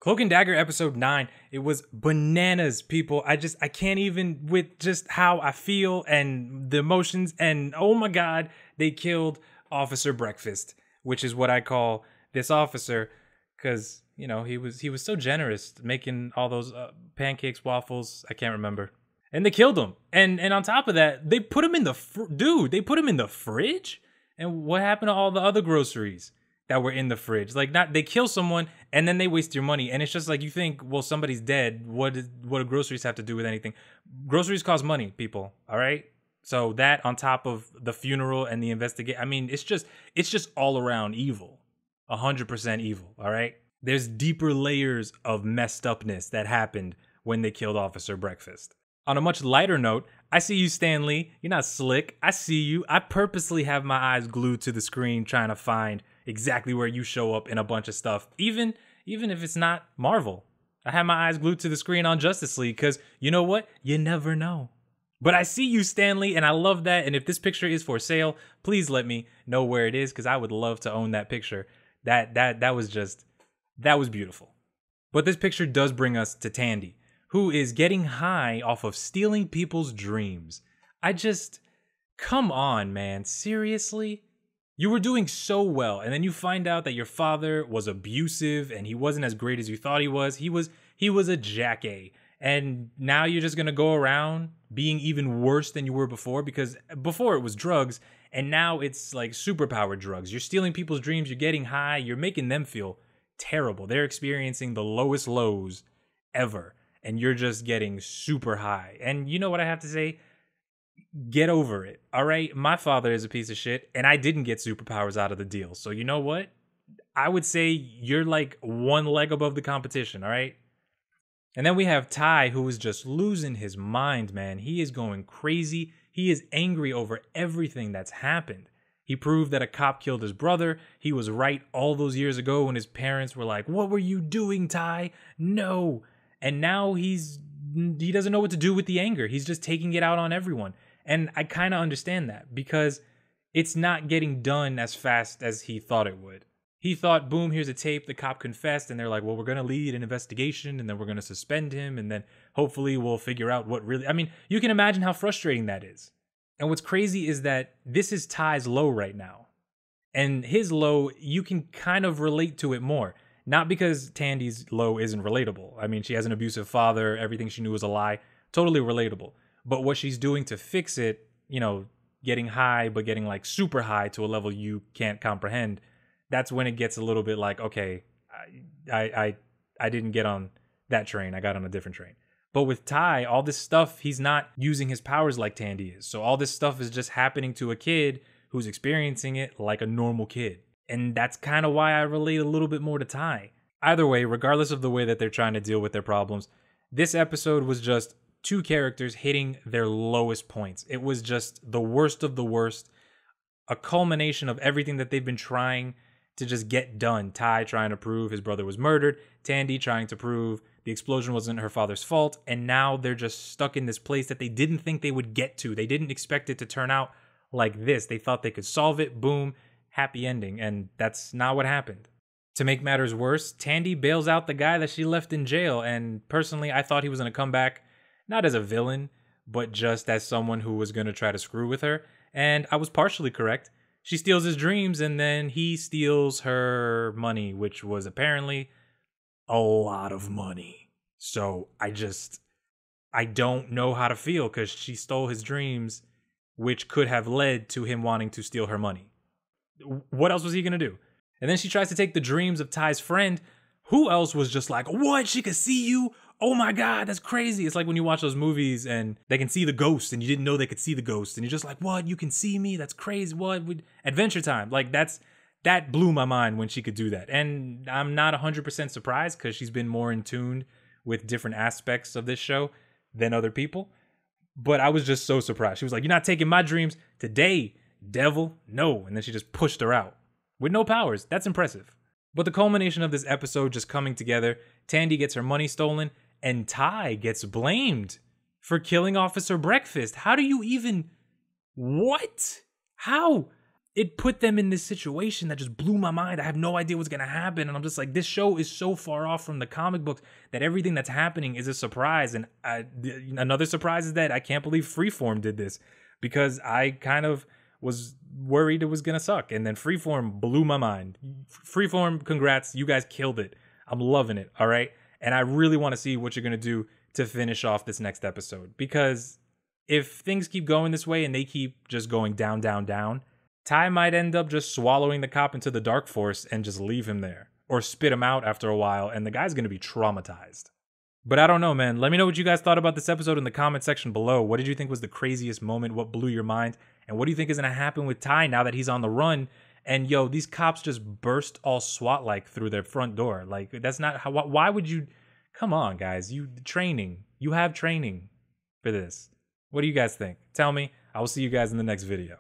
Cloak and Dagger episode 9, it was bananas, people. I can't even with just how I feel and the emotions. And oh my God, they killed Officer Breakfast, which is what I call this officer, because, you know, he was so generous making all those pancakes, waffles. I can't remember. And they killed him. And on top of that, they put him in they put him in the fridge? And what happened to all the other groceries that were in the fridge? Like, they kill someone and then they waste your money. And it's just like, you think, well, somebody's dead. What do groceries have to do with anything? Groceries cost money, people. All right. So that on top of the funeral and the investigation, I mean, it's just all around evil. 100% evil. All right. There's deeper layers of messed upness that happened when they killed Officer Breakfast. On a much lighter note, I see you, Stan Lee. You're not slick. I see you. I purposely have my eyes glued to the screen trying to find exactly where you show up in a bunch of stuff, even if it's not Marvel. I have my eyes glued to the screen on Justice League because, you know what? You never know. But I see you, Stan Lee, and I love that. And if this picture is for sale, please let me know where it is because I would love to own that picture. That was beautiful. But this picture does bring us to Tandy, who is getting high off of stealing people's dreams. Come on, man, seriously? You were doing so well, and then you find out that your father was abusive and he wasn't as great as you thought he was. He was a jackass. And now you're just gonna go around being even worse than you were before, because before it was drugs, and now it's like superpowered drugs. You're stealing people's dreams, you're getting high, you're making them feel terrible. They're experiencing the lowest lows ever. And you're just getting super high. And you know what I have to say? Get over it, all right? My father is a piece of shit, and I didn't get superpowers out of the deal. So you know what? I would say you're like one leg above the competition, all right? And then we have Ty, who is just losing his mind, man. He is going crazy. He is angry over everything that's happened. He proved that a cop killed his brother. He was right all those years ago when his parents were like, "What were you doing, Ty? No." And now he doesn't know what to do with the anger. He's just taking it out on everyone. And I kind of understand that because it's not getting done as fast as he thought it would. He thought, boom, here's a tape. The cop confessed. And they're like, well, we're going to lead an investigation. And then we're going to suspend him. And then hopefully we'll figure out what really... I mean, you can imagine how frustrating that is. And what's crazy is that this is Ty's low right now. And his low, you can kind of relate to it more. Not because Tandy's low isn't relatable. I mean, she has an abusive father. Everything she knew was a lie. Totally relatable. But what she's doing to fix it, you know, getting high, but getting like super high to a level you can't comprehend, that's when it gets a little bit like, okay, I didn't get on that train. I got on a different train. But with Ty, all this stuff, he's not using his powers like Tandy is. So all this stuff is just happening to a kid who's experiencing it like a normal kid. And that's kind of why I relate a little bit more to Ty. Either way, regardless of the way that they're trying to deal with their problems, this episode was just two characters hitting their lowest points. It was just the worst of the worst, a culmination of everything that they've been trying to just get done. Ty trying to prove his brother was murdered, Tandy trying to prove the explosion wasn't her father's fault, and now they're just stuck in this place that they didn't think they would get to. They didn't expect it to turn out like this. They thought they could solve it, boom, happy ending, and that's not what happened. To make matters worse, Tandy bails out the guy that she left in jail, and personally, I thought he was going to come back, not as a villain, but just as someone who was going to try to screw with her, and I was partially correct. She steals his dreams, and then he steals her money, which was apparently a lot of money. So I don't know how to feel, because she stole his dreams, which could have led to him wanting to steal her money. What else was he going to do? And then she tries to take the dreams of Ty's friend. Who else was just like, what? She could see you? Oh my God, that's crazy. It's like when you watch those movies and they can see the ghost and you didn't know they could see the ghost. And you're just like, what? You can see me? That's crazy. What? Adventure Time. Like that blew my mind when she could do that. And I'm not 100% surprised because she's been more in tune with different aspects of this show than other people. But I was just so surprised. She was like, you're not taking my dreams today, devil. No. And then she just pushed her out with no powers. That's impressive. But the culmination of this episode just coming together, Tandy gets her money stolen and Ty gets blamed for killing Officer Breakfast. How do you even... What? How? it put them in this situation that just blew my mind. I have no idea what's going to happen. And I'm just like, this show is so far off from the comic books that everything that's happening is a surprise. And another surprise is that I can't believe Freeform did this, because I kind of was worried it was going to suck. And then Freeform blew my mind. Freeform, congrats. You guys killed it. I'm loving it. All right. And I really want to see what you're going to do to finish off this next episode, because if things keep going this way and they keep just going down, down, down, Ty might end up just swallowing the cop into the dark force and just leave him there, or spit him out after a while, and the guy's going to be traumatized. But I don't know, man. Let me know what you guys thought about this episode in the comment section below. What did you think was the craziest moment? What blew your mind? And what do you think is going to happen with Ty now that he's on the run? And yo, these cops just burst all SWAT-like through their front door. Like, that's not how, why would you? Come on, guys. You have training for this. What do you guys think? Tell me. I will see you guys in the next video.